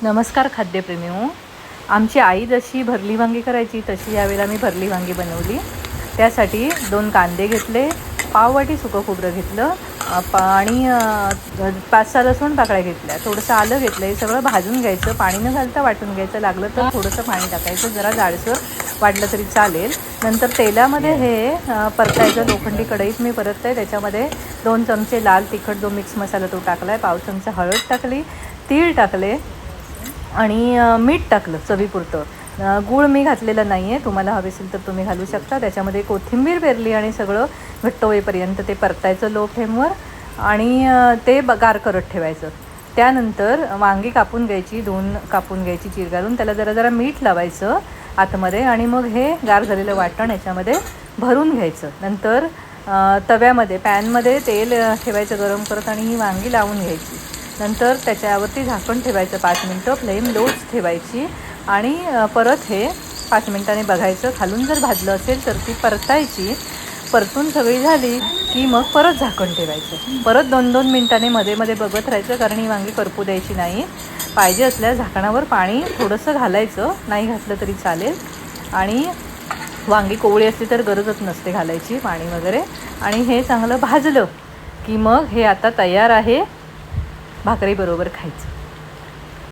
नमस्कार खाद्यप्रेमी हो. आमची आई जशी भरली वांगी करायची तशी यावेळेला मी भरली वांगी बनवली. त्यासाठी 2 कांदे घेतले, पाववाटी सुकं खोबरं घेतलं, आणि 5-6 लसूण पाकळ्या घेतल्या, थोडंसं आलं घेतलं. हे सगळं भाजून घ्यायचं, पाणी न घालता वाटून घ्यायचं. लागलं तर थोडंसं पाणी टाकायचं, जरा जाडसर वाटलं तरी चालेल. नंतर तेलामध्ये हे परतायचं. लोखंडी कढईत मी परतते. त्याच्यामध्ये 2 चमचे लाल तिखट जो मिक्स मसाला तो टाकला आहे, 1/2 चमचा हळद टाकली, तीळ टाकले आणि मीठ टाकलं चवीपुरतं. गूळ मी घातलेलं नाही आहे, तुम्हाला हवे असेल तर तुम्ही घालू शकता. त्याच्यामध्ये कोथिंबीर पेरली आणि सगळं घट्ट होईपर्यंत ते परतायचं लो फ्लेमवर आणि ते गार करत ठेवायचं. त्यानंतर वांगी कापून घ्यायची, 2 कापून घ्यायची चीर घालून, त्याला जरा जरा मीठ लावायचं आतमध्ये आणि मग हे गार झालेलं वाटण याच्यामध्ये भरून घ्यायचं. नंतर तव्यामध्ये पॅनमध्ये तेल ठेवायचं गरम करत आणि ही वांगी लावून घ्यायची. नंतर त्याच्यावरती झाकण ठेवायचं 5 मिनटं, फ्लेम लोच ठेवायची आणि परत हे 5 मिनटांनी बघायचं. खालून जर भाजलं असेल तर ती परतायची. परतून सगळी झाली की मग परत झाकण ठेवायचं. परत 2-2 मिनटांनी मध्ये मध्ये बघत राहायचं, कारण ही वांगी करपू द्यायची नाही. पाहिजे असल्यास झाकणावर पाणी थोडंसं घालायचं, नाही घातलं तरी चालेल. आणि वांगी कोवळी असली तर गरजच नसते घालायची पाणी वगैरे. आणि हे चांगलं भाजलं की मग हे आता तयार आहे, भाकरीबरोबर खायचं.